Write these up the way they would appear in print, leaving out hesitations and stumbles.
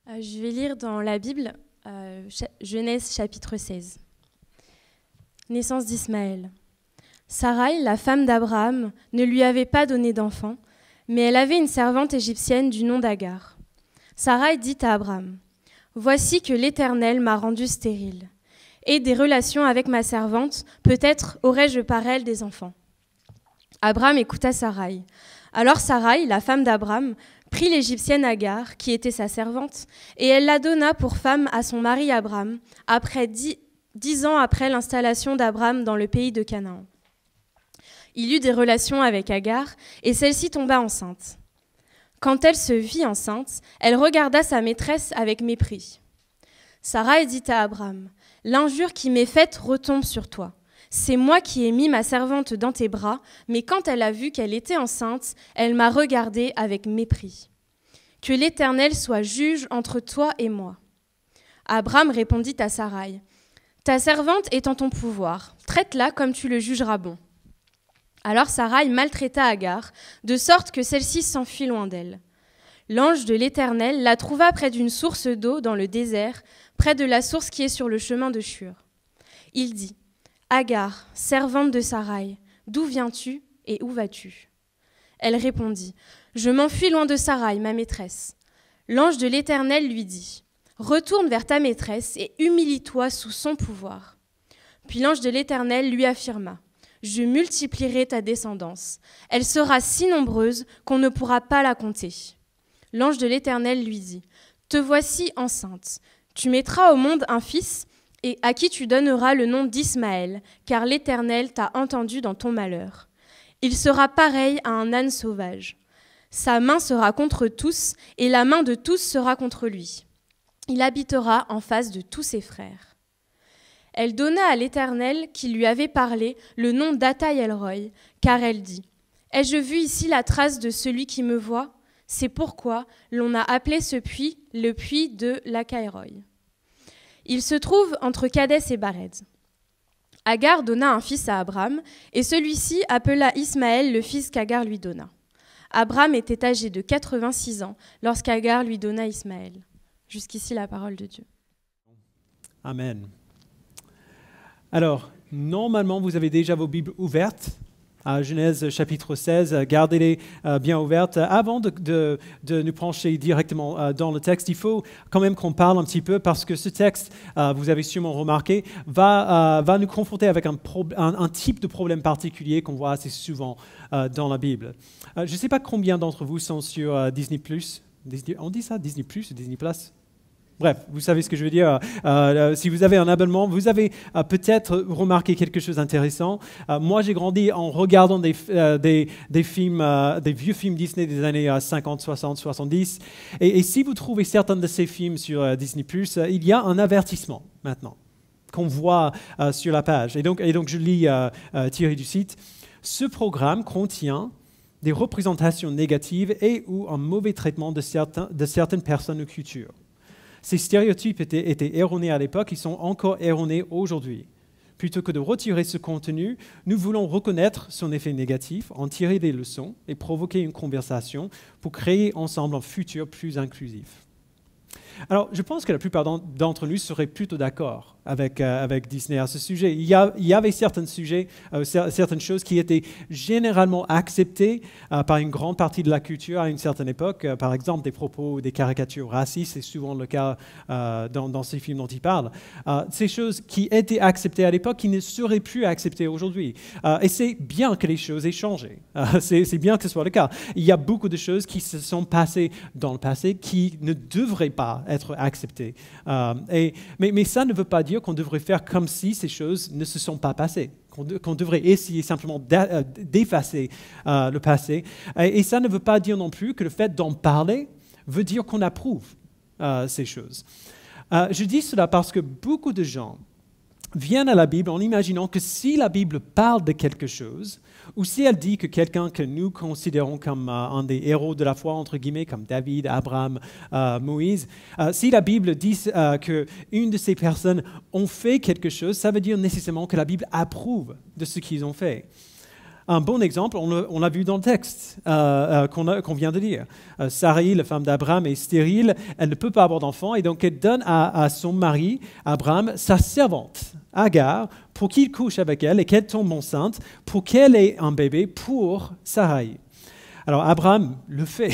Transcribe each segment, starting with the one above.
Je vais lire dans la Bible, Genèse chapitre 16. Naissance d'Ismaël. Sarai, la femme d'Abraham, ne lui avait pas donné d'enfant, mais elle avait une servante égyptienne du nom d'Agar. Sarai dit à Abraham, « Voici que l'Éternel m'a rendue stérile. Et des relations avec ma servante, peut-être aurai-je par elle des enfants. » Abraham écouta Sarai. Alors Sarai, la femme d'Abraham, prit l'Égyptienne Agar, qui était sa servante, et elle la donna pour femme à son mari Abraham, après 10 ans après l'installation d'Abraham dans le pays de Canaan. Il eut des relations avec Agar, et celle-ci tomba enceinte. Quand elle se vit enceinte, elle regarda sa maîtresse avec mépris. Sarai dit à Abraham, « L'injure qui m'est faite retombe sur toi. C'est moi qui ai mis ma servante dans tes bras, mais quand elle a vu qu'elle était enceinte, elle m'a regardée avec mépris. Que l'Éternel soit juge entre toi et moi. » Abraham répondit à Sarai, « Ta servante est en ton pouvoir, traite-la comme tu le jugeras bon. » Alors Sarai maltraita Agar, de sorte que celle-ci s'enfuit loin d'elle. L'ange de l'Éternel la trouva près d'une source d'eau dans le désert, près de la source qui est sur le chemin de Shur. Il dit, « Agar, servante de Sarai, d'où viens-tu et où vas-tu » Elle répondit, « Je m'enfuis loin de Sarai, ma maîtresse. » L'ange de l'Éternel lui dit, « Retourne vers ta maîtresse et humilie-toi sous son pouvoir. » Puis l'ange de l'Éternel lui affirma, « Je multiplierai ta descendance. Elle sera si nombreuse qu'on ne pourra pas la compter. » L'ange de l'Éternel lui dit, « Te voici enceinte. Tu mettras au monde un fils, et à qui tu donneras le nom d'Ismaël, car l'Éternel t'a entendu dans ton malheur. Il sera pareil à un âne sauvage. Sa main sera contre tous, et la main de tous sera contre lui. Il habitera en face de tous ses frères. » Elle donna à l'Éternel, qui lui avait parlé, le nom d'Ataï-El-Roy, car elle dit, « Ai-je vu ici la trace de celui qui me voit ? C'est pourquoi l'on a appelé ce puits le puits de l'Akaïroy. » Il se trouve entre Kadès et Bared. Agar donna un fils à Abraham, et celui-ci appela Ismaël le fils qu'Agar lui donna. Abraham était âgé de 86 ans lorsqu'Agar lui donna Ismaël. Jusqu'ici la parole de Dieu. Amen. Alors, normalement, vous avez déjà vos Bibles ouvertes. À Genèse chapitre 16, gardez-les bien ouvertes. Avant de nous pencher directement dans le texte, il faut quand même qu'on parle un petit peu parce que ce texte, vous avez sûrement remarqué, va nous confronter avec un type de problème particulier qu'on voit assez souvent dans la Bible. Je ne sais pas combien d'entre vous sont sur Disney+. On dit ça, Disney+, ou Disney+. Bref, vous savez ce que je veux dire. Si vous avez un abonnement, vous avez peut-être remarqué quelque chose d'intéressant. Moi, j'ai grandi en regardant des films, des vieux films Disney des années 50, 60, 70. Et si vous trouvez certains de ces films sur Disney+, il y a un avertissement maintenant qu'on voit sur la page. Et donc je lis tiré du site. Ce programme contient des représentations négatives et ou un mauvais traitement de certaines personnes ou cultures. Ces stéréotypes étaient erronés à l'époque, ils sont encore erronés aujourd'hui. Plutôt que de retirer ce contenu, nous voulons reconnaître son effet négatif, en tirer des leçons et provoquer une conversation pour créer ensemble un futur plus inclusif. Alors, je pense que la plupart d'entre nous seraient plutôt d'accord avec Disney à ce sujet. Il y avait certains sujets, certaines choses qui étaient généralement acceptées par une grande partie de la culture à une certaine époque. Par exemple, des propos, des caricatures racistes, c'est souvent le cas dans ces films dont il parle. Ces choses qui étaient acceptées à l'époque, qui ne seraient plus acceptées aujourd'hui. Et c'est bien que les choses aient changé. C'est bien que ce soit le cas. Il y a beaucoup de choses qui se sont passées dans le passé qui ne devraient pas être acceptées. Mais ça ne veut pas dire qu'on devrait faire comme si ces choses ne se sont pas passées, qu'on devrait essayer simplement d'effacer le passé. Et ça ne veut pas dire non plus que le fait d'en parler veut dire qu'on approuve ces choses. Je dis cela parce que beaucoup de gens viennent à la Bible en imaginant que si la Bible parle de quelque chose, ou si elle dit que quelqu'un que nous considérons comme un des héros de la foi, entre guillemets, comme David, Abraham, Moïse, si la Bible dit qu'une de ces personnes ont fait quelque chose, ça veut dire nécessairement que la Bible approuve de ce qu'ils ont fait. Un bon exemple, on l'a vu dans le texte qu'on vient de lire. Sarai, la femme d'Abraham, est stérile, elle ne peut pas avoir d'enfant, et donc elle donne à son mari, Abraham, sa servante, Agar, pour qu'il couche avec elle et qu'elle tombe enceinte, pour qu'elle ait un bébé pour Sarai. Alors Abraham le fait.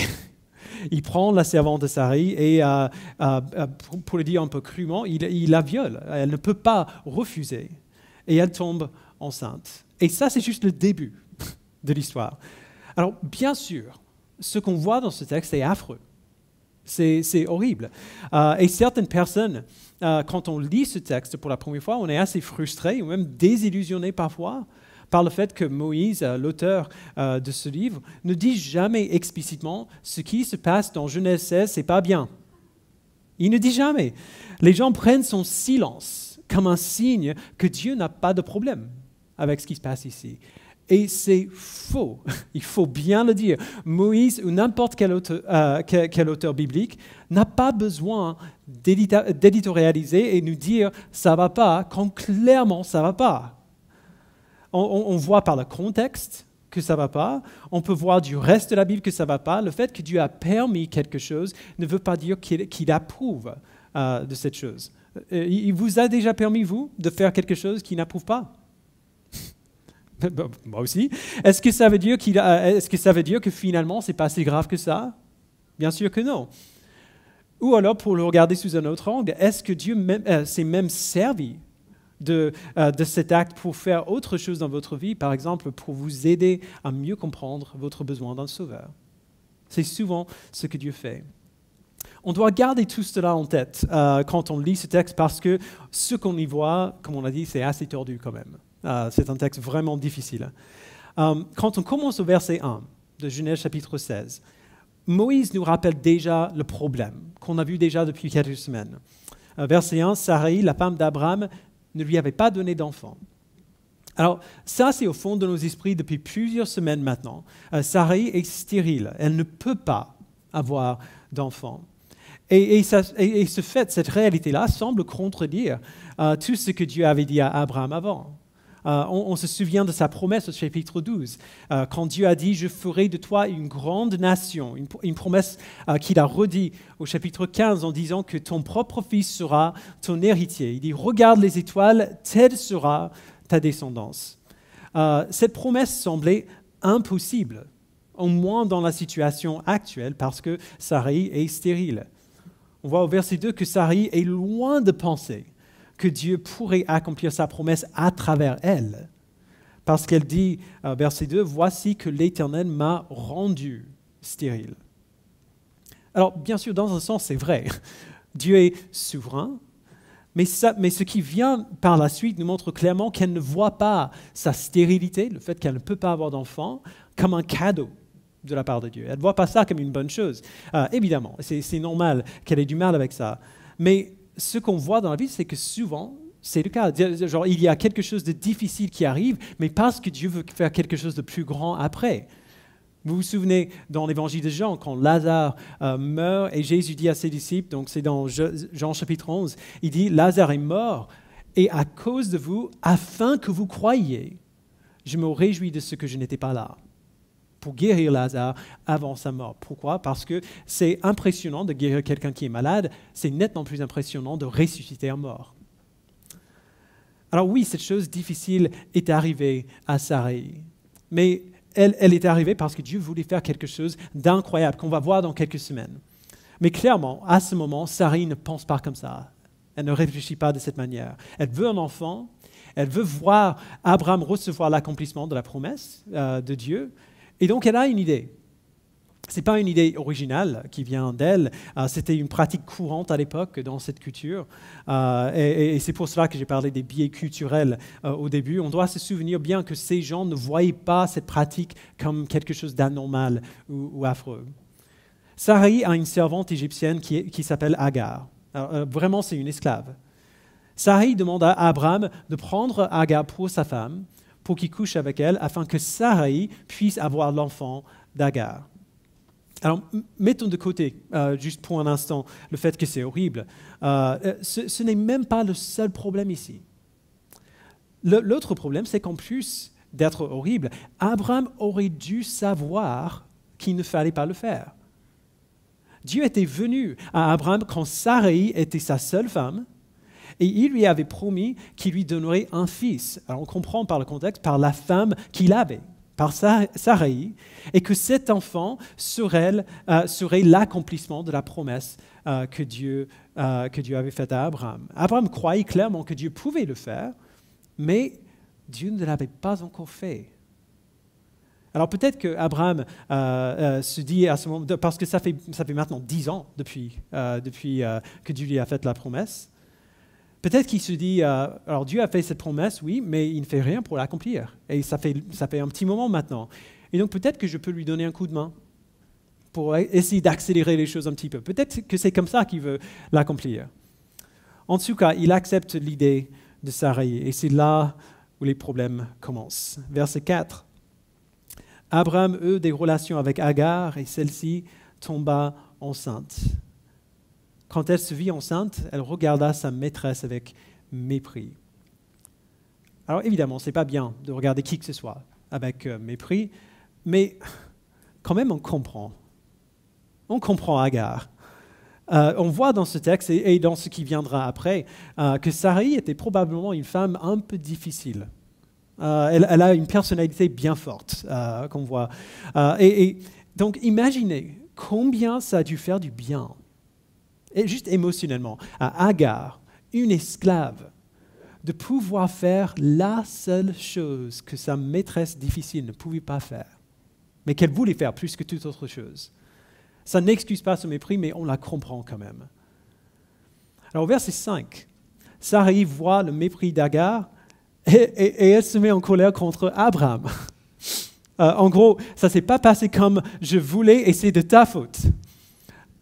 Il prend la servante de Sarai et, pour le dire un peu crûment, il la viole. Elle ne peut pas refuser. Et elle tombe enceinte. Et ça, c'est juste le début de l'histoire. Alors, bien sûr, ce qu'on voit dans ce texte est affreux. C'est horrible. Et certaines personnes, quand on lit ce texte pour la première fois, on est assez frustré ou même désillusionné parfois par le fait que Moïse, l'auteur de ce livre, ne dit jamais explicitement ce qui se passe dans Genèse 16, c'est pas bien. Il ne dit jamais. Les gens prennent son silence comme un signe que Dieu n'a pas de problème avec ce qui se passe ici. Et c'est faux. Il faut bien le dire. Moïse ou n'importe quel auteur biblique n'a pas besoin d'éditorialiser et nous dire « ça ne va pas » quand clairement ça ne va pas. On voit par le contexte que ça ne va pas. On peut voir du reste de la Bible que ça ne va pas. Le fait que Dieu a permis quelque chose ne veut pas dire qu'il approuve de cette chose. Il vous a déjà permis, vous, de faire quelque chose qu'il n'approuve pas? Moi aussi. Est-ce que ça veut dire que finalement, ce n'est pas si grave que ça? Bien sûr que non. Ou alors, pour le regarder sous un autre angle, est-ce que Dieu s'est même servi de cet acte pour faire autre chose dans votre vie, par exemple, pour vous aider à mieux comprendre votre besoin d'un sauveur? C'est souvent ce que Dieu fait. On doit garder tout cela en tête quand on lit ce texte parce que ce qu'on y voit, comme on l'a dit, c'est assez tordu quand même. C'est un texte vraiment difficile. Quand on commence au verset 1 de Genèse chapitre 16, Moïse nous rappelle déjà le problème qu'on a vu déjà depuis quelques semaines. Verset 1, Sarai, la femme d'Abraham, ne lui avait pas donné d'enfant. Alors ça, c'est au fond de nos esprits depuis plusieurs semaines maintenant. Sarai est stérile, elle ne peut pas avoir d'enfant. Et ce fait, cette réalité-là semble contredire tout ce que Dieu avait dit à Abraham avant. On se souvient de sa promesse au chapitre 12, quand Dieu a dit « Je ferai de toi une grande nation », une promesse qu'il a redit au chapitre 15 en disant que ton propre fils sera ton héritier. Il dit « Regarde les étoiles, telle sera ta descendance ». Cette promesse semblait impossible, au moins dans la situation actuelle, parce que Sarai est stérile. On voit au verset 2 que Sarai est loin de penser que Dieu pourrait accomplir sa promesse à travers elle. Parce qu'elle dit, verset 2, « Voici que l'Éternel m'a rendu stérile. » Alors, bien sûr, dans un sens, c'est vrai. Dieu est souverain, mais ce qui vient par la suite nous montre clairement qu'elle ne voit pas sa stérilité, le fait qu'elle ne peut pas avoir d'enfant, comme un cadeau de la part de Dieu. Elle ne voit pas ça comme une bonne chose. Évidemment, c'est normal qu'elle ait du mal avec ça. Mais ce qu'on voit dans la Bible, c'est que souvent, c'est le cas. Genre, il y a quelque chose de difficile qui arrive, mais parce que Dieu veut faire quelque chose de plus grand après. Vous vous souvenez dans l'évangile de Jean, quand Lazare meurt et Jésus dit à ses disciples, donc c'est dans Jean chapitre 11, il dit « Lazare est mort et à cause de vous, afin que vous croyiez, je me réjouis de ce que je n'étais pas là. » Pour guérir Lazare avant sa mort. Pourquoi? Parce que c'est impressionnant de guérir quelqu'un qui est malade, c'est nettement plus impressionnant de ressusciter un mort. Alors oui, cette chose difficile est arrivée à Sarai, mais elle est arrivée parce que Dieu voulait faire quelque chose d'incroyable, qu'on va voir dans quelques semaines. Mais clairement, à ce moment, Sarai ne pense pas comme ça. Elle ne réfléchit pas de cette manière. Elle veut un enfant, elle veut voir Abraham recevoir l'accomplissement de la promesse de Dieu, et donc, elle a une idée. Ce n'est pas une idée originale qui vient d'elle. C'était une pratique courante à l'époque dans cette culture. Et c'est pour cela que j'ai parlé des biais culturels au début. On doit se souvenir bien que ces gens ne voyaient pas cette pratique comme quelque chose d'anormal ou affreux. Sarai a une servante égyptienne qui s'appelle Agar. Alors, vraiment, c'est une esclave. Sarai demande à Abraham de prendre Agar pour sa femme, pour qu'il couche avec elle, afin que Sarai puisse avoir l'enfant d'Agar. Alors, mettons de côté, juste pour un instant, le fait que c'est horrible. Ce n'est même pas le seul problème ici. L'autre problème, c'est qu'en plus, d'être horrible, Abraham aurait dû savoir qu'il ne fallait pas le faire. Dieu était venu à Abraham quand Sarai était sa seule femme, et il lui avait promis qu'il lui donnerait un fils. Alors on comprend par le contexte, par la femme qu'il avait, par Sarai, et que cet enfant serait l'accomplissement de la promesse que Dieu avait faite à Abraham. Abraham croyait clairement que Dieu pouvait le faire, mais Dieu ne l'avait pas encore fait. Alors peut-être qu'Abraham se dit à ce moment, parce que ça fait maintenant 10 ans depuis que Dieu lui a fait la promesse, peut-être qu'il se dit, alors Dieu a fait cette promesse, oui, mais il ne fait rien pour l'accomplir. Et ça fait un petit moment maintenant. Et donc peut-être que je peux lui donner un coup de main pour essayer d'accélérer les choses un petit peu. Peut-être que c'est comme ça qu'il veut l'accomplir. En tout cas, il accepte l'idée de Sarai. Et c'est là où les problèmes commencent. Verset 4. Abraham eut des relations avec Agar et celle-ci tomba enceinte. Quand elle se vit enceinte, elle regarda sa maîtresse avec mépris. Alors évidemment, ce n'est pas bien de regarder qui que ce soit avec mépris, mais quand même on comprend. On comprend Agar. On voit dans ce texte et dans ce qui viendra après que Sarai était probablement une femme un peu difficile. Elle a une personnalité bien forte, qu'on voit. Et donc, imaginez combien ça a dû faire du bien, et juste émotionnellement, à Agar, une esclave, de pouvoir faire la seule chose que sa maîtresse difficile ne pouvait pas faire, mais qu'elle voulait faire plus que toute autre chose. Ça n'excuse pas ce mépris, mais on la comprend quand même. Alors, au verset 5, Sarai voit le mépris d'Agar, et elle se met en colère contre Abraham. En gros, ça ne s'est pas passé comme je voulais et c'est de ta faute.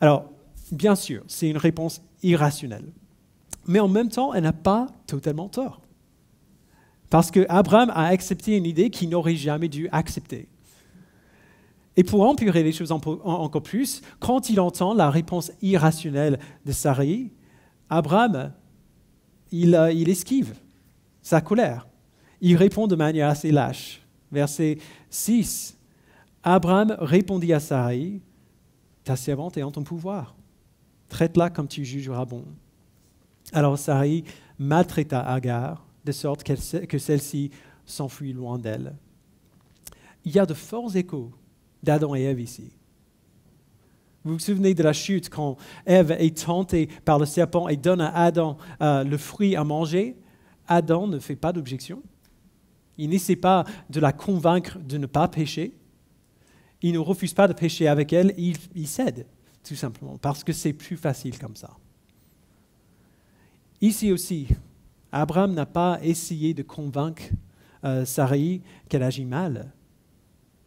Alors, bien sûr, c'est une réponse irrationnelle. Mais en même temps, elle n'a pas totalement tort. Parce qu'Abraham a accepté une idée qu'il n'aurait jamais dû accepter. Et pour empirer les choses encore plus, quand il entend la réponse irrationnelle de Sarai, Abraham, il esquive sa colère. Il répond de manière assez lâche. Verset 6. Abraham répondit à Sarai, ta servante est en ton pouvoir. Traite-la comme tu jugeras bon. Alors Sarai maltraita Agar, de sorte que celle-ci s'enfuit loin d'elle. Il y a de forts échos d'Adam et Ève ici. Vous vous souvenez de la chute quand Ève est tentée par le serpent et donne à Adam le fruit à manger? Adam ne fait pas d'objection. Il n'essaie pas de la convaincre de ne pas pécher. Il ne refuse pas de pécher avec elle. Il cède, tout simplement, parce que c'est plus facile comme ça. Ici aussi, Abraham n'a pas essayé de convaincre Sarai qu'elle agit mal.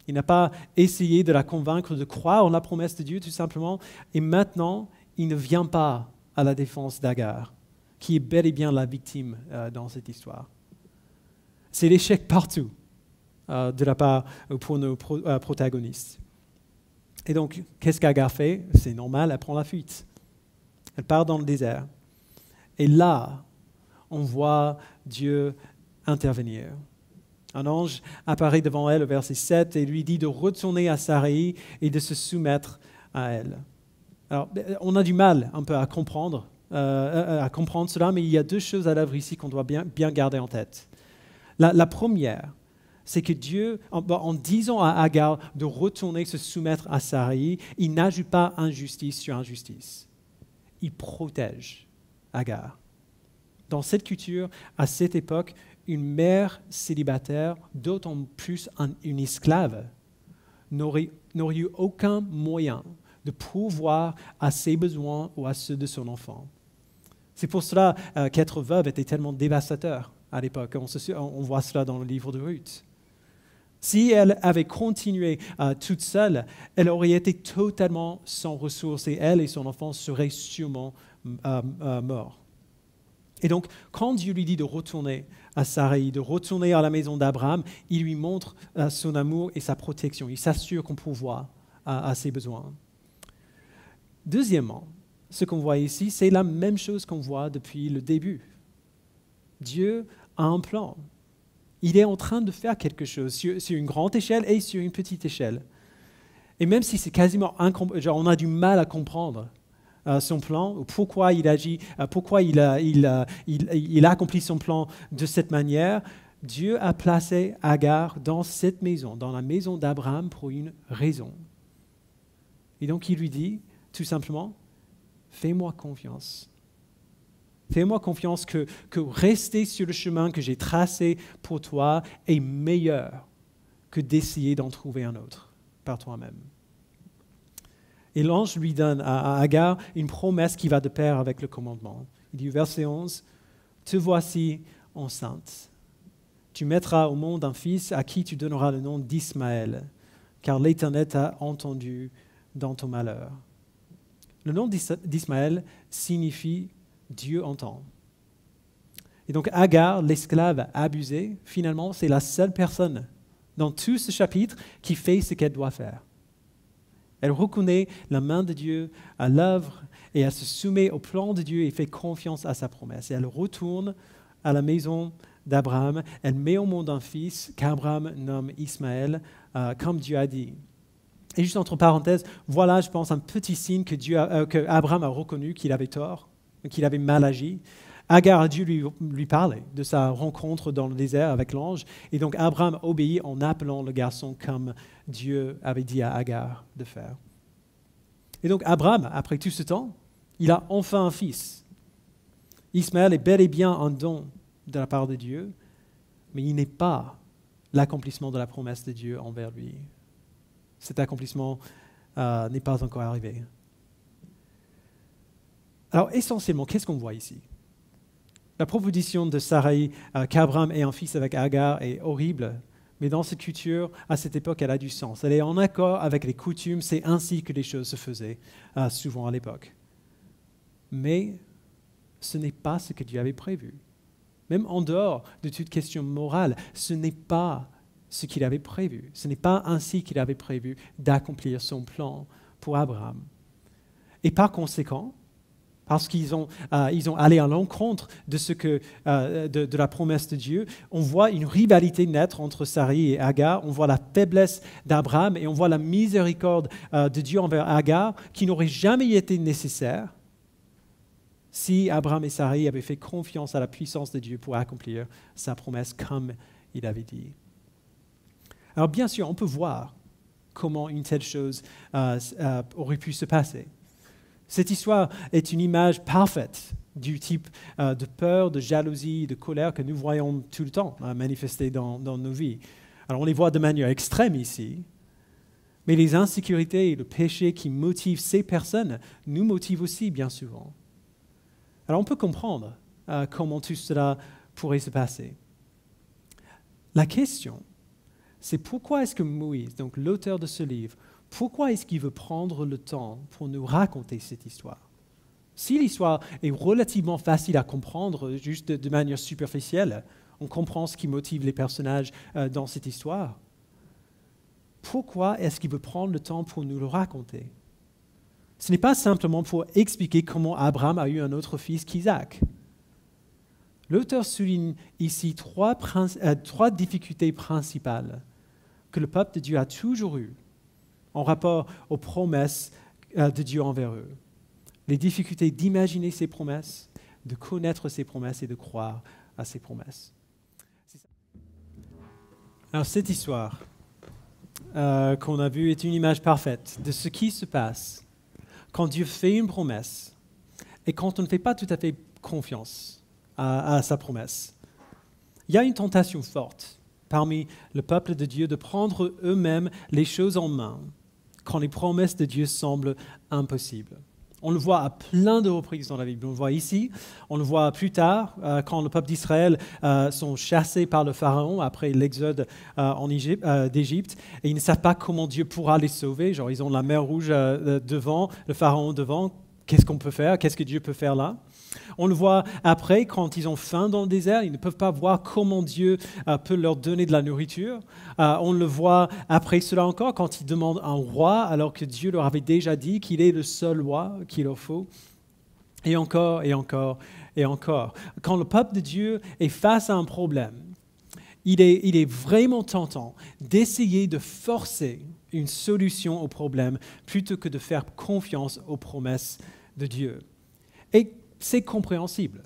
Il n'a pas essayé de la convaincre de croire en la promesse de Dieu, tout simplement. Et maintenant, il ne vient pas à la défense d'Agar, qui est bel et bien la victime dans cette histoire. C'est l'échec partout de la part pour nos protagonistes. Et donc, qu'est-ce qu'Agar fait? C'est normal, elle prend la fuite. Elle part dans le désert. Et là, on voit Dieu intervenir. Un ange apparaît devant elle au verset 7 et lui dit de retourner à Sarai et de se soumettre à elle. Alors, on a du mal un peu à comprendre cela, mais il y a deux choses à l'œuvre ici qu'on doit bien garder en tête. La première, c'est que Dieu, en disant à Agar de retourner se soumettre à Sarai, il n'ajoute pas injustice sur injustice. Il protège Agar. Dans cette culture, à cette époque, une mère célibataire, d'autant plus une esclave, n'aurait eu aucun moyen de pourvoir à ses besoins ou à ceux de son enfant. C'est pour cela qu'être veuve était tellement dévastateur à l'époque. On voit cela dans le livre de Ruth. Si elle avait continué toute seule, elle aurait été totalement sans ressources et elle et son enfant seraient sûrement morts. Et donc, quand Dieu lui dit de retourner à Sarai, de retourner à la maison d'Abraham, il lui montre son amour et sa protection. Il s'assure qu'on pourvoit à ses besoins. Deuxièmement, ce qu'on voit ici, c'est la même chose qu'on voit depuis le début. Dieu a un plan. Il est en train de faire quelque chose sur une grande échelle et sur une petite échelle. Et même si c'est quasiment on a du mal à comprendre son plan, pourquoi il agit, pourquoi il accomplit son plan de cette manière, Dieu a placé Agar dans cette maison, dans la maison d'Abraham pour une raison. Et donc il lui dit tout simplement, fais-moi confiance. Fais-moi confiance que rester sur le chemin que j'ai tracé pour toi est meilleur que d'essayer d'en trouver un autre par toi-même. Et l'ange lui donne à Agar une promesse qui va de pair avec le commandement. Il dit, verset 11, « Te voici enceinte. Tu mettras au monde un fils à qui tu donneras le nom d'Ismaël, car l'Éternel t'a entendu dans ton malheur. » Le nom d'Ismaël signifie « Dieu entend ». Et donc Agar, l'esclave abusée, finalement, c'est la seule personne dans tout ce chapitre qui fait ce qu'elle doit faire. Elle reconnaît la main de Dieu à l'œuvre et elle se soumet au plan de Dieu et fait confiance à sa promesse. Et elle retourne à la maison d'Abraham. Elle met au monde un fils qu'Abraham nomme Ismaël, comme Dieu a dit. Et juste entre parenthèses, voilà, je pense, un petit signe que Abraham a reconnu qu'il avait tort, qu'il avait mal agi. Agar a dû lui parler de sa rencontre dans le désert avec l'ange. Et donc Abraham obéit en appelant le garçon comme Dieu avait dit à Agar de faire. Et donc Abraham, après tout ce temps, il a enfin un fils. Ismaël est bel et bien un don de la part de Dieu, mais il n'est pas l'accomplissement de la promesse de Dieu envers lui. Cet accomplissement n'est pas encore arrivé. Alors essentiellement, qu'est-ce qu'on voit ici? La proposition de Sarai qu'Abraham ait un fils avec Agar est horrible, mais dans cette culture, à cette époque, elle a du sens. Elle est en accord avec les coutumes, c'est ainsi que les choses se faisaient souvent à l'époque. Mais ce n'est pas ce que Dieu avait prévu. Même en dehors de toute question morale, ce n'est pas ce qu'il avait prévu. Ce n'est pas ainsi qu'il avait prévu d'accomplir son plan pour Abraham. Et par conséquent, parce qu'ils ont allé à l'encontre de la promesse de Dieu, on voit une rivalité naître entre Sarai et Agar, on voit la faiblesse d'Abraham et on voit la miséricorde de Dieu envers Agar qui n'aurait jamais été nécessaire si Abraham et Sarai avaient fait confiance à la puissance de Dieu pour accomplir sa promesse comme il avait dit. Alors bien sûr, on peut voir comment une telle chose aurait pu se passer. Cette histoire est une image parfaite du type de peur, de jalousie, de colère que nous voyons tout le temps manifester dans nos vies. Alors on les voit de manière extrême ici, mais les insécurités et le péché qui motivent ces personnes nous motivent aussi bien souvent. Alors on peut comprendre comment tout cela pourrait se passer. La question, c'est pourquoi est-ce que Moïse, donc l'auteur de ce livre, pourquoi est-ce qu'il veut prendre le temps pour nous raconter cette histoire? Si l'histoire est relativement facile à comprendre, juste de manière superficielle, on comprend ce qui motive les personnages dans cette histoire. Pourquoi est-ce qu'il veut prendre le temps pour nous le raconter? Ce n'est pas simplement pour expliquer comment Abraham a eu un autre fils qu'Isaac. L'auteur souligne ici trois difficultés principales que le peuple de Dieu a toujours eues en rapport aux promesses de Dieu envers eux. Les difficultés d'imaginer ces promesses, de connaître ces promesses et de croire à ces promesses. Alors cette histoire qu'on a vue est une image parfaite de ce qui se passe quand Dieu fait une promesse et quand on ne fait pas tout à fait confiance à sa promesse. Il y a une tentation forte parmi le peuple de Dieu de prendre eux-mêmes les choses en main quand les promesses de Dieu semblent impossibles. On le voit à plein de reprises dans la Bible. On le voit ici, on le voit plus tard, quand le peuple d'Israël sont chassés par le Pharaon après l'exode d'Égypte, et ils ne savent pas comment Dieu pourra les sauver. Genre, ils ont la mer Rouge devant, le Pharaon devant. Qu'est-ce qu'on peut faire? Qu'est-ce que Dieu peut faire là? On le voit après, quand ils ont faim dans le désert, ils ne peuvent pas voir comment Dieu peut leur donner de la nourriture. On le voit après cela encore, quand ils demandent un roi, alors que Dieu leur avait déjà dit qu'il est le seul roi qu'il leur faut. Et encore, et encore, et encore. Quand le peuple de Dieu est face à un problème, il est vraiment tentant d'essayer de forcer une solution au problème plutôt que de faire confiance aux promesses de Dieu. Et c'est compréhensible.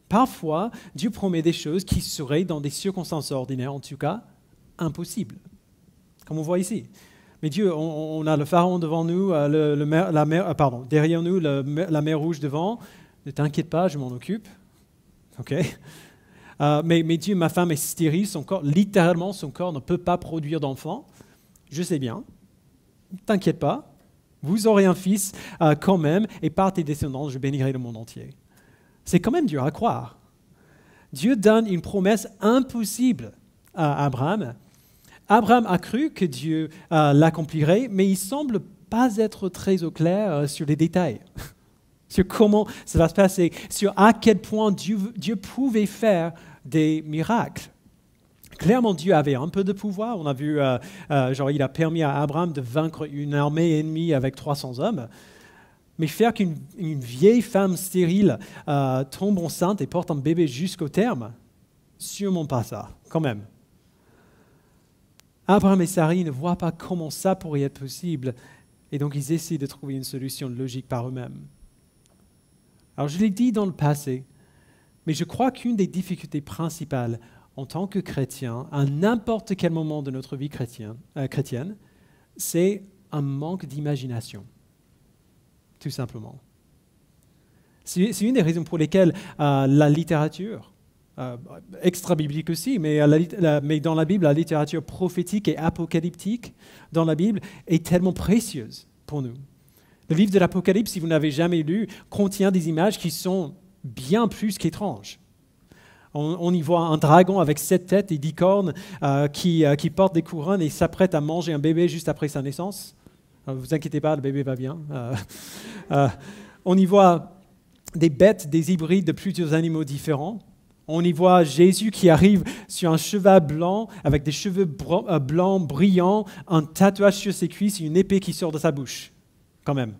Parfois, Dieu promet des choses qui seraient, dans des circonstances ordinaires en tout cas, impossibles, comme on voit ici. Mais Dieu, on a le pharaon devant nous, derrière nous, la mer Rouge devant. Ne t'inquiète pas, je m'en occupe. Ok. Mais Dieu, ma femme est stérile, littéralement, son corps ne peut pas produire d'enfant. Je sais bien. Ne t'inquiète pas. Vous aurez un fils quand même, et par tes descendants, je bénirai le monde entier. C'est quand même dur à croire. Dieu donne une promesse impossible à Abraham. Abraham a cru que Dieu l'accomplirait, mais il ne semble pas être très au clair sur les détails, sur comment ça va se passer, sur à quel point Dieu pouvait faire des miracles. Clairement, Dieu avait un peu de pouvoir. On a vu, il a permis à Abraham de vaincre une armée ennemie avec 300 hommes. Mais faire qu'une vieille femme stérile tombe enceinte et porte un bébé jusqu'au terme, sûrement pas ça, quand même. Abraham et Sarai ne voient pas comment ça pourrait être possible, et donc ils essaient de trouver une solution logique par eux-mêmes. Alors je l'ai dit dans le passé, mais je crois qu'une des difficultés principales en tant que chrétien, à n'importe quel moment de notre vie chrétienne, c'est un manque d'imagination. Tout simplement. C'est une des raisons pour lesquelles la littérature, extra-biblique aussi, mais dans la Bible, la littérature prophétique et apocalyptique dans la Bible est tellement précieuse pour nous. Le livre de l'Apocalypse, si vous n'avez jamais lu, contient des images qui sont bien plus qu'étranges. On y voit un dragon avec 7 têtes et 10 cornes qui porte des couronnes et s'apprête à manger un bébé juste après sa naissance. Ne vous inquiétez pas, le bébé va bien. On y voit des bêtes, des hybrides de plusieurs animaux différents. On y voit Jésus qui arrive sur un cheval blanc avec des cheveux blancs brillants, un tatouage sur ses cuisses et une épée qui sort de sa bouche, quand même.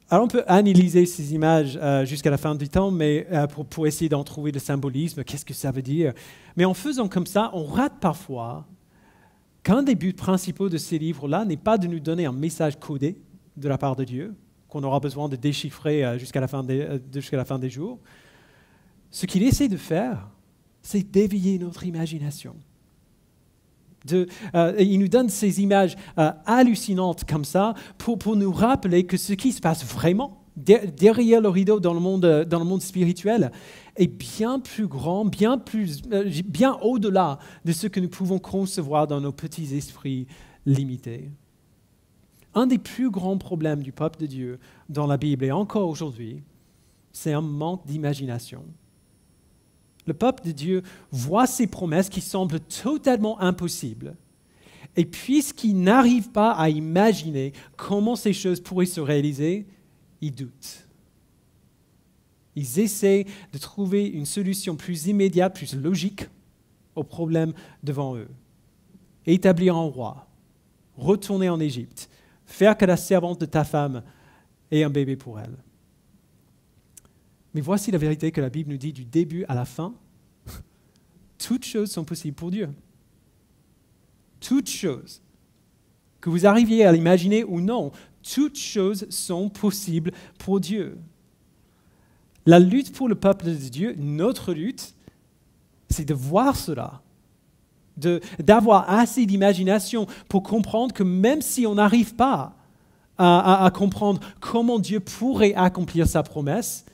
Alors on peut analyser ces images jusqu'à la fin du temps, mais pour essayer d'en trouver le symbolisme, qu'est-ce que ça veut dire. Mais en faisant comme ça, on rate parfois qu'un des buts principaux de ces livres-là n'est pas de nous donner un message codé de la part de Dieu, qu'on aura besoin de déchiffrer jusqu'à la fin des jours. Ce qu'il essaie de faire, c'est d'éveiller notre imagination. Il nous donne ces images hallucinantes comme ça pour nous rappeler que ce qui se passe vraiment derrière le rideau dans le monde spirituel est bien plus grand, bien au-delà de ce que nous pouvons concevoir dans nos petits esprits limités. Un des plus grands problèmes du peuple de Dieu dans la Bible et encore aujourd'hui, c'est un manque d'imagination. Le peuple de Dieu voit ces promesses qui semblent totalement impossibles. Et puisqu'ils n'arrivent pas à imaginer comment ces choses pourraient se réaliser, ils doutent. Ils essaient de trouver une solution plus immédiate, plus logique aux problèmes devant eux. Établir un roi, retourner en Égypte, faire que la servante de ta femme ait un bébé pour elle. Mais voici la vérité que la Bible nous dit du début à la fin. Toutes choses sont possibles pour Dieu. Toutes choses. Que vous arriviez à l'imaginer ou non, toutes choses sont possibles pour Dieu. La lutte pour le peuple de Dieu, notre lutte, c'est de voir cela, d'avoir assez d'imagination pour comprendre que même si on n'arrive pas à comprendre comment Dieu pourrait accomplir sa promesse,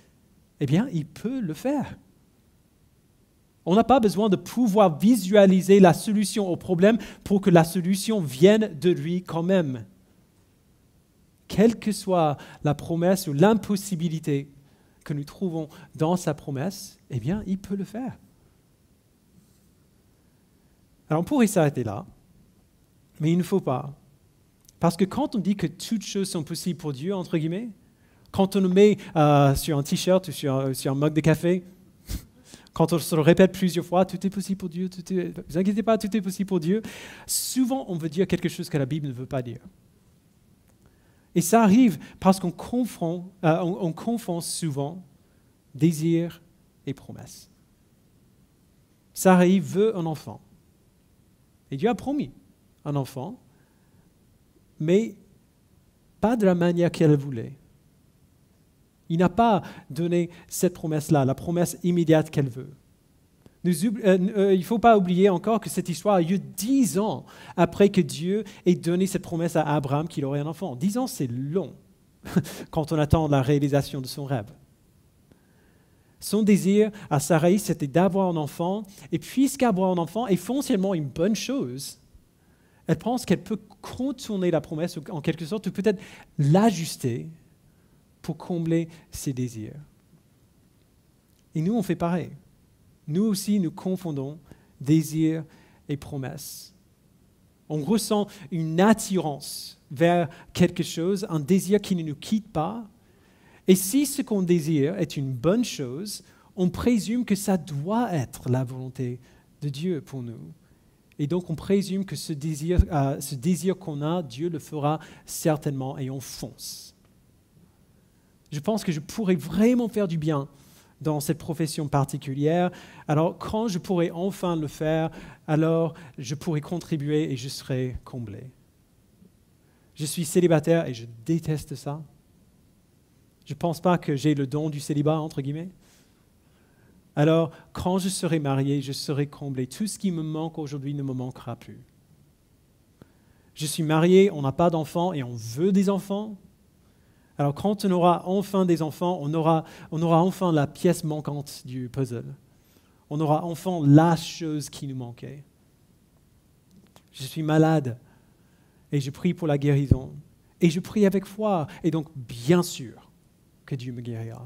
eh bien, il peut le faire. On n'a pas besoin de pouvoir visualiser la solution au problème pour que la solution vienne de lui quand même. Quelle que soit la promesse ou l'impossibilité que nous trouvons dans sa promesse, eh bien, il peut le faire. Alors, on pourrait s'arrêter là, mais il ne faut pas. Parce que quand on dit que toutes choses sont possibles pour Dieu, entre guillemets, quand on le met sur un t-shirt ou sur un mug de café, quand on se le répète plusieurs fois, tout est possible pour Dieu, ne vous inquiétez pas, tout est possible pour Dieu, souvent on veut dire quelque chose que la Bible ne veut pas dire. Et ça arrive parce qu'on confond souvent désir et promesse. Sarai veut un enfant. Et Dieu a promis un enfant, mais pas de la manière qu'elle voulait. Il n'a pas donné cette promesse-là, la promesse immédiate qu'elle veut. Il ne faut pas oublier encore que cette histoire a lieu 10 ans après que Dieu ait donné cette promesse à Abraham qu'il aurait un enfant. 10 ans, c'est long quand on attend la réalisation de son rêve. Son désir à Sarai, c'était d'avoir un enfant, et puisqu'avoir un enfant est foncièrement une bonne chose, elle pense qu'elle peut contourner la promesse, en quelque sorte, ou peut-être l'ajuster pour combler ses désirs. Et nous, on fait pareil. Nous aussi, nous confondons désir et promesse. On ressent une attirance vers quelque chose, un désir qui ne nous quitte pas. Et si ce qu'on désire est une bonne chose, on présume que ça doit être la volonté de Dieu pour nous. Et donc on présume que ce désir qu'on a, Dieu le fera certainement, et on fonce. Je pense que je pourrais vraiment faire du bien dans cette profession particulière. Alors quand je pourrai enfin le faire, alors je pourrai contribuer et je serai comblé. Je suis célibataire et je déteste ça. Je ne pense pas que j'ai le don du célibat, entre guillemets. Alors, quand je serai marié, je serai comblé. Tout ce qui me manque aujourd'hui ne me manquera plus. Je suis marié, on n'a pas d'enfants et on veut des enfants. Alors, quand on aura enfin des enfants, on aura enfin la pièce manquante du puzzle. On aura enfin la chose qui nous manquait. Je suis malade et je prie pour la guérison. Et je prie avec foi. Et donc, bien sûr, que Dieu me guérira.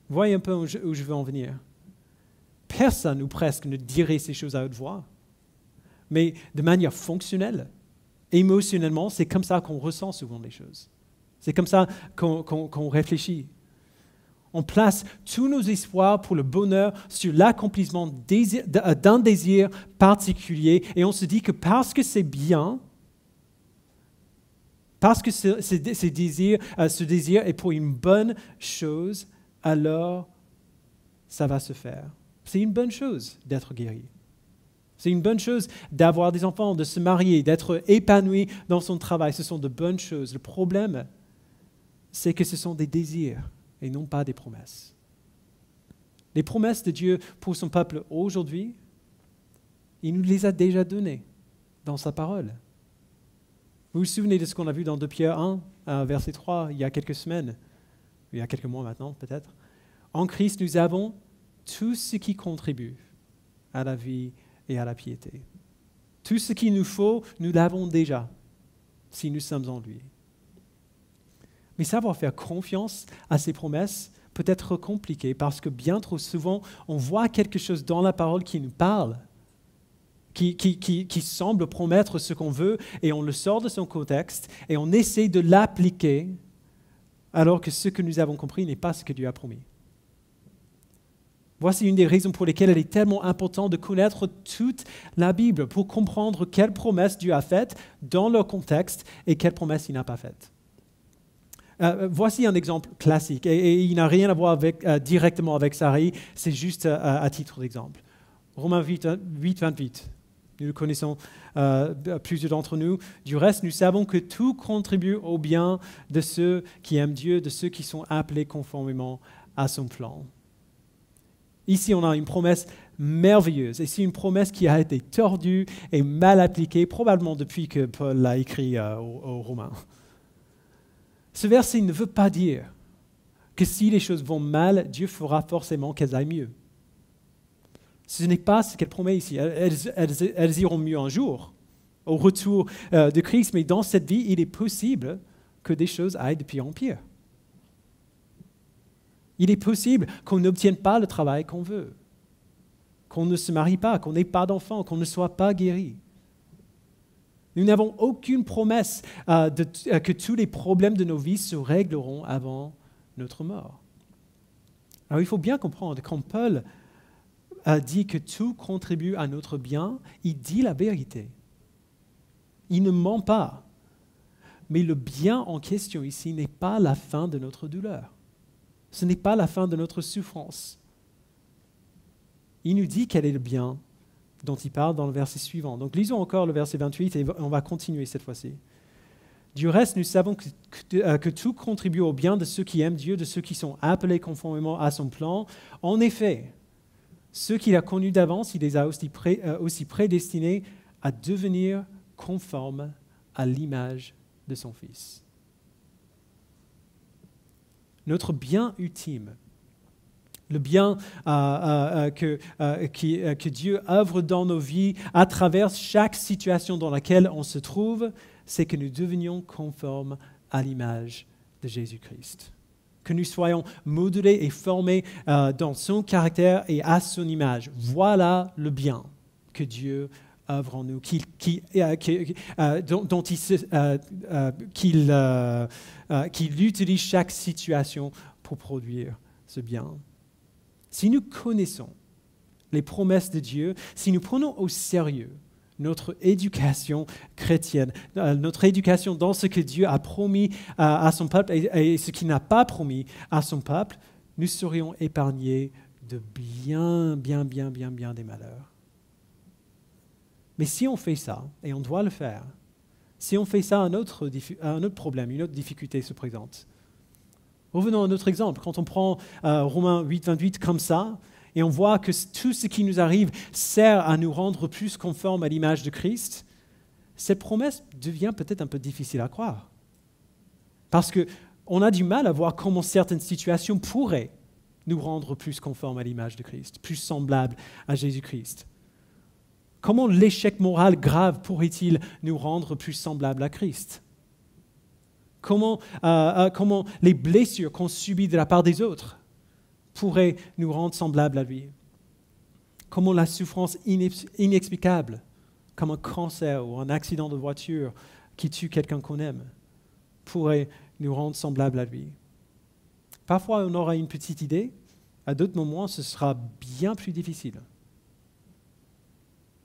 Voyez un peu où je veux en venir. Personne ou presque ne dirait ces choses à haute voix. Mais de manière fonctionnelle, émotionnellement, c'est comme ça qu'on ressent souvent les choses. C'est comme ça qu'on réfléchit. On place tous nos espoirs pour le bonheur sur l'accomplissement d'un désir particulier et on se dit que parce que c'est bien, parce que ce désir est pour une bonne chose, alors ça va se faire. C'est une bonne chose d'être guéri. C'est une bonne chose d'avoir des enfants, de se marier, d'être épanoui dans son travail. Ce sont de bonnes choses. Le problème, c'est que ce sont des désirs et non pas des promesses. Les promesses de Dieu pour son peuple aujourd'hui, il nous les a déjà données dans sa parole. Vous vous souvenez de ce qu'on a vu dans 2 Pierre 1, verset 3, il y a quelques semaines, il y a quelques mois maintenant peut-être. En Christ, nous avons tout ce qui contribue à la vie et à la piété. Tout ce qu'il nous faut, nous l'avons déjà, si nous sommes en lui. Mais savoir faire confiance à ces promesses peut être compliqué parce que bien trop souvent, on voit quelque chose dans la parole qui nous parle, qui semble promettre ce qu'on veut, et on le sort de son contexte, et on essaie de l'appliquer, alors que ce que nous avons compris n'est pas ce que Dieu a promis. Voici une des raisons pour lesquelles il est tellement important de connaître toute la Bible, pour comprendre quelles promesses Dieu a faites dans leur contexte, et quelles promesses il n'a pas faites. Voici un exemple classique, et il n'a rien à voir directement avec Sarai, c'est juste à titre d'exemple. Romains 8, 28. Nous le connaissons, plusieurs d'entre nous. Du reste, nous savons que tout contribue au bien de ceux qui aiment Dieu, de ceux qui sont appelés conformément à son plan. Ici, on a une promesse merveilleuse, et c'est une promesse qui a été tordue et mal appliquée, probablement depuis que Paul l'a écrit aux Romains. Ce verset ne veut pas dire que si les choses vont mal, Dieu fera forcément qu'elles aillent mieux. Ce n'est pas ce qu'elle promet ici. Elles iront mieux un jour, au retour de Christ, mais dans cette vie, il est possible que des choses aillent de pire en pire. Il est possible qu'on n'obtienne pas le travail qu'on veut, qu'on ne se marie pas, qu'on n'ait pas d'enfants, qu'on ne soit pas guéri. Nous n'avons aucune promesse que tous les problèmes de nos vies se régleront avant notre mort. Alors il faut bien comprendre, quand Paul a dit que tout contribue à notre bien, il dit la vérité. Il ne ment pas. Mais le bien en question ici n'est pas la fin de notre douleur. Ce n'est pas la fin de notre souffrance. il nous dit quel est le bien dont il parle dans le verset suivant. Donc lisons encore le verset 28 et on va continuer cette fois-ci. Du reste, nous savons que tout contribue au bien de ceux qui aiment Dieu, de ceux qui sont appelés conformément à son plan. En effet, ceux qu'il a connus d'avance, il les a aussi prédestinés à devenir conformes à l'image de son Fils. Notre bien ultime, le bien que Dieu œuvre dans nos vies à travers chaque situation dans laquelle on se trouve, c'est que nous devenions conformes à l'image de Jésus-Christ. Que nous soyons modelés et formés dans son caractère et à son image. Voilà le bien que Dieu œuvre en nous, qu'il utilise chaque situation pour produire ce bien. Si nous connaissons les promesses de Dieu, si nous prenons au sérieux notre éducation chrétienne, notre éducation dans ce que Dieu a promis à son peuple et ce qu'il n'a pas promis à son peuple, nous serions épargnés de bien des malheurs. Mais si on fait ça, et on doit le faire, si on fait ça, un autre problème, une autre difficulté se présente. Revenons à notre exemple. Quand on prend Romains 8, 28 comme ça, et on voit que tout ce qui nous arrive sert à nous rendre plus conformes à l'image de Christ, cette promesse devient peut-être un peu difficile à croire. Parce qu'on a du mal à voir comment certaines situations pourraient nous rendre plus conformes à l'image de Christ, plus semblables à Jésus-Christ. Comment l'échec moral grave pourrait-il nous rendre plus semblables à Christ ? Comment les blessures qu'on subit de la part des autres pourraient nous rendre semblables à lui? Comment la souffrance inexplicable, comme un cancer ou un accident de voiture qui tue quelqu'un qu'on aime, pourrait nous rendre semblables à lui? Parfois, on aura une petite idée, à d'autres moments, ce sera bien plus difficile.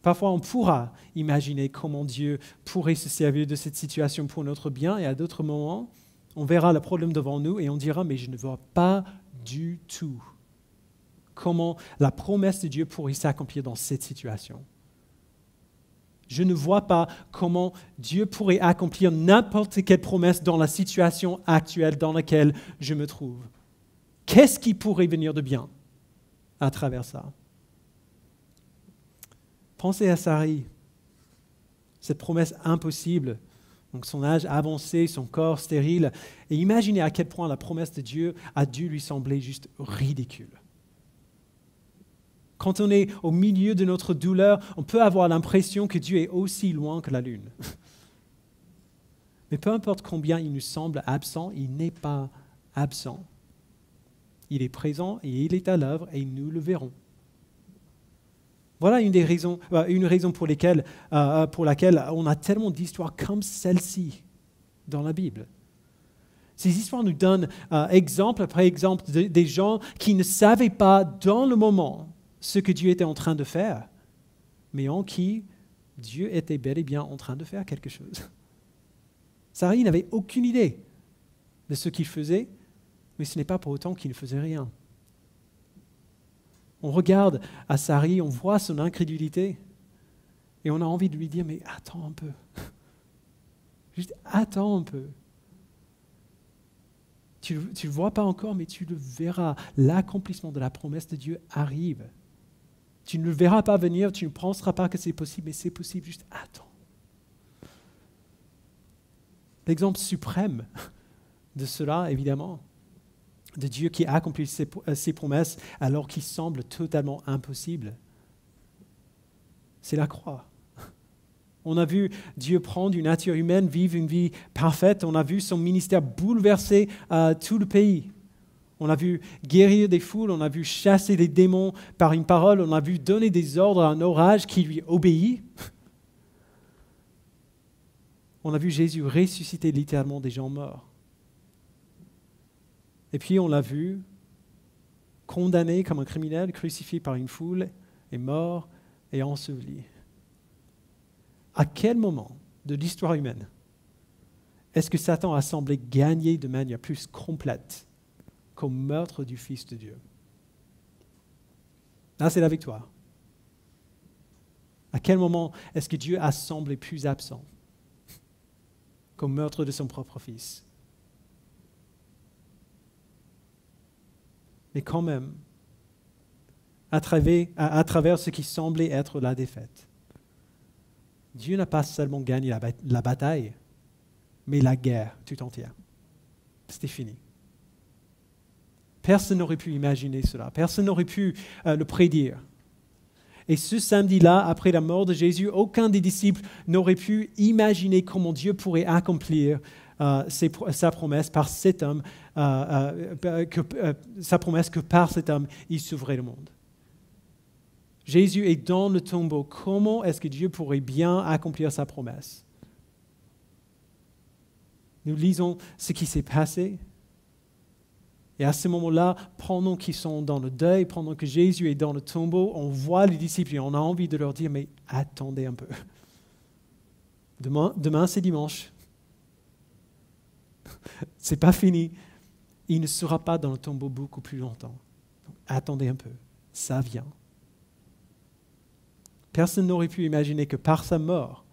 Parfois, on pourra imaginer comment Dieu pourrait se servir de cette situation pour notre bien, et à d'autres moments, on verra le problème devant nous et on dira « mais je ne vois pas du tout comment la promesse de Dieu pourrait s'accomplir dans cette situation. Je ne vois pas comment Dieu pourrait accomplir n'importe quelle promesse dans la situation actuelle dans laquelle je me trouve. Qu'est-ce qui pourrait venir de bien à travers ça ?» Pensez à Sarai, cette promesse impossible, donc son âge avancé, son corps stérile, et imaginez à quel point la promesse de Dieu a dû lui sembler juste ridicule. Quand on est au milieu de notre douleur, on peut avoir l'impression que Dieu est aussi loin que la lune. Mais peu importe combien il nous semble absent, il n'est pas absent. Il est présent et il est à l'œuvre et nous le verrons. Voilà une raison pour laquelle on a tellement d'histoires comme celle-ci dans la Bible. Ces histoires nous donnent exemple après exemple des gens qui ne savaient pas dans le moment ce que Dieu était en train de faire, mais en qui Dieu était bel et bien en train de faire quelque chose. Sarai n'avait aucune idée de ce qu'il faisait, mais ce n'est pas pour autant qu'il ne faisait rien. On regarde à Sarai, on voit son incrédulité et on a envie de lui dire « mais attends un peu, juste attends un peu. Tu ne le vois pas encore, mais tu le verras. L'accomplissement de la promesse de Dieu arrive. Tu ne le verras pas venir, tu ne penseras pas que c'est possible, mais c'est possible, juste attends. » L'exemple suprême de cela, évidemment, de Dieu qui accomplit ses promesses alors qu'il semble totalement impossible, c'est la croix. On a vu Dieu prendre une nature humaine, vivre une vie parfaite. On a vu son ministère bouleverser tout le pays. On a vu guérir des foules, on a vu chasser des démons par une parole, on a vu donner des ordres à un orage qui lui obéit. On a vu Jésus ressusciter littéralement des gens morts. Et puis on l'a vu condamné comme un criminel, crucifié par une foule, et mort et enseveli. À quel moment de l'histoire humaine est-ce que Satan a semblé gagner de manière plus complète qu'au meurtre du Fils de Dieu? Là, c'est la victoire. À quel moment est-ce que Dieu a semblé plus absent qu'au meurtre de son propre fils? Mais quand même, à travers ce qui semblait être la défaite, Dieu n'a pas seulement gagné la bataille, mais la guerre tout entière. C'était fini. Personne n'aurait pu imaginer cela. Personne n'aurait pu le prédire. Et ce samedi-là, après la mort de Jésus, aucun des disciples n'aurait pu imaginer comment Dieu pourrait accomplir sa promesse par cet homme, sa promesse que par cet homme, il sauverait le monde. Jésus est dans le tombeau. Comment est-ce que Dieu pourrait bien accomplir sa promesse? Nous lisons ce qui s'est passé. Et à ce moment-là, pendant qu'ils sont dans le deuil, pendant que Jésus est dans le tombeau, on voit les disciples et on a envie de leur dire, mais attendez un peu. Demain c'est dimanche. C'est pas fini. Il ne sera pas dans le tombeau beaucoup plus longtemps. Donc, attendez un peu. Ça vient. Personne n'aurait pu imaginer que par sa mort,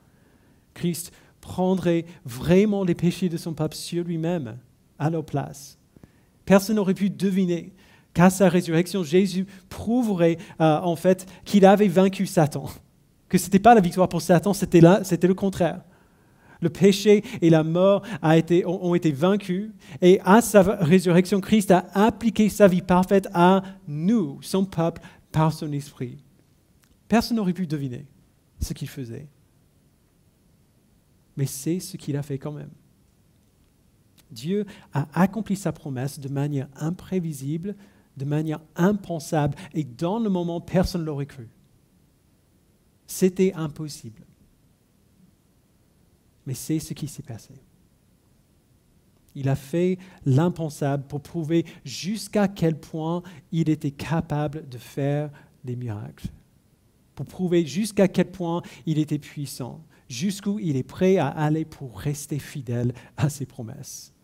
Christ prendrait vraiment les péchés de son peuple sur lui-même, à leur place. Personne n'aurait pu deviner qu'à sa résurrection, Jésus prouverait en fait qu'il avait vaincu Satan. Que ce n'était pas la victoire pour Satan, c'était le contraire. Le péché et la mort ont été vaincus et à sa résurrection, Christ a appliqué sa vie parfaite à nous, son peuple, par son esprit. Personne n'aurait pu deviner ce qu'il faisait. Mais c'est ce qu'il a fait quand même. Dieu a accompli sa promesse de manière imprévisible, de manière impensable, et dans le moment, personne ne l'aurait cru. C'était impossible. Mais c'est ce qui s'est passé. Il a fait l'impensable pour prouver jusqu'à quel point il était capable de faire des miracles. Pour prouver jusqu'à quel point il était puissant, jusqu'où il est prêt à aller pour rester fidèle à ses promesses.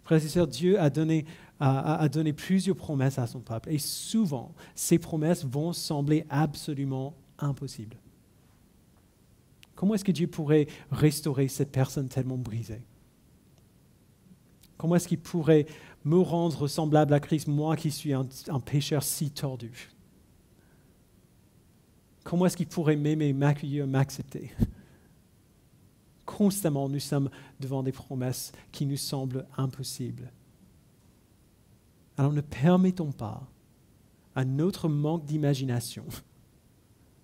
Frères et sœurs, Dieu a donné plusieurs promesses à son peuple et souvent, ces promesses vont sembler absolument impossibles. Comment est-ce que Dieu pourrait restaurer cette personne tellement brisée? Comment est-ce qu'il pourrait me rendre semblable à Christ, moi qui suis un pécheur si tordu? Comment est-ce qu'il pourrait m'aimer, m'accueillir, m'accepter? Constamment, nous sommes devant des promesses qui nous semblent impossibles. Alors ne permettons pas à notre manque d'imagination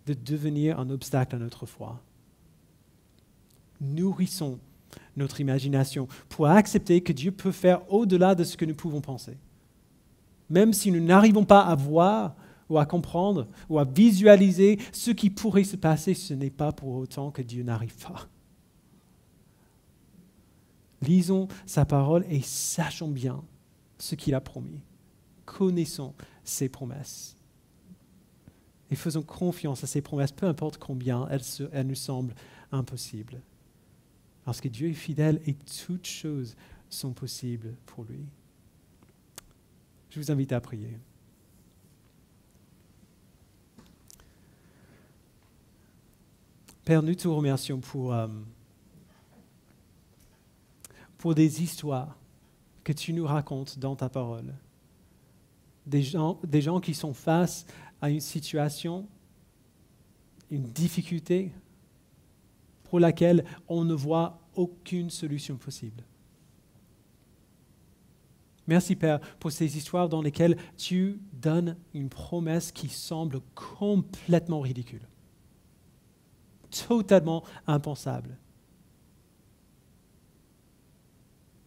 de devenir un obstacle à notre foi. Nourrissons notre imagination pour accepter que Dieu peut faire au-delà de ce que nous pouvons penser. Même si nous n'arrivons pas à voir ou à comprendre ou à visualiser ce qui pourrait se passer, ce n'est pas pour autant que Dieu n'arrive pas. Lisons sa parole et sachons bien ce qu'il a promis. Connaissons ses promesses. Et faisons confiance à ses promesses, peu importe combien elles nous semblent impossibles. Parce que Dieu est fidèle et toutes choses sont possibles pour lui. Je vous invite à prier. Père, nous te remercions pour des histoires que tu nous racontes dans ta parole. Des gens qui sont face à une situation, une difficulté pour laquelle on ne voit aucune solution possible. Merci Père pour ces histoires dans lesquelles tu donnes une promesse qui semble complètement ridicule, totalement impensable.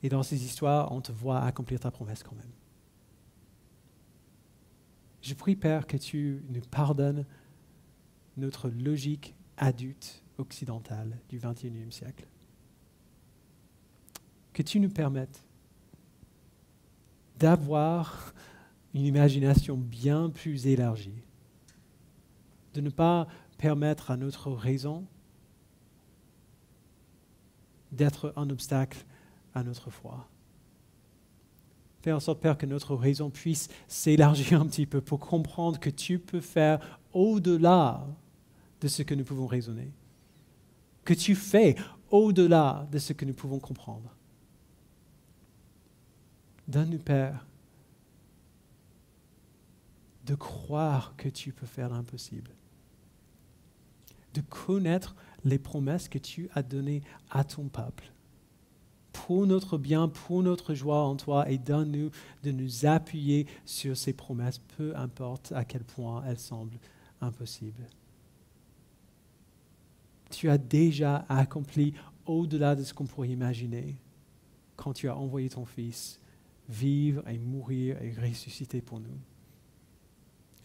Et dans ces histoires, on te voit accomplir ta promesse quand même. Je prie, Père, que tu nous pardonnes notre logique adulte occidentale du XXIe siècle. Que tu nous permettes d'avoir une imagination bien plus élargie, de ne pas permettre à notre raison d'être un obstacle à notre foi. Fais en sorte, Père, que notre raison puisse s'élargir un petit peu pour comprendre que tu peux faire au-delà de ce que nous pouvons raisonner. Que tu fais au-delà de ce que nous pouvons comprendre. Donne-nous, Père, de croire que tu peux faire l'impossible. De connaître les promesses que tu as données à ton peuple. Pour notre bien, pour notre joie en toi, et donne-nous de nous appuyer sur ces promesses, peu importe à quel point elles semblent impossibles. Tu as déjà accompli au-delà de ce qu'on pourrait imaginer quand tu as envoyé ton Fils vivre et mourir et ressusciter pour nous.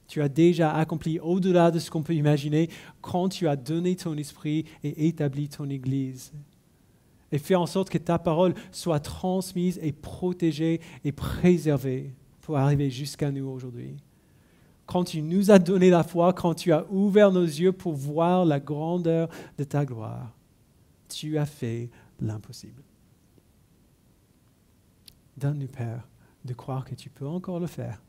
Tu as déjà accompli au-delà de ce qu'on peut imaginer quand tu as donné ton esprit et établi ton Église. Et fais en sorte que ta parole soit transmise et protégée et préservée pour arriver jusqu'à nous aujourd'hui. Quand tu nous as donné la foi, quand tu as ouvert nos yeux pour voir la grandeur de ta gloire, tu as fait l'impossible. Donne-nous, Père, de croire que tu peux encore le faire.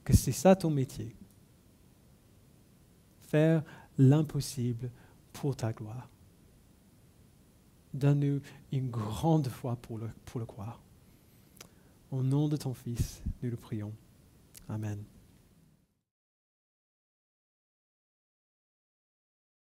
Que c'est ça ton métier. Faire l'impossible pour ta gloire. Donne-nous une grande foi pour le croire. Au nom de ton Fils, nous le prions. Amen.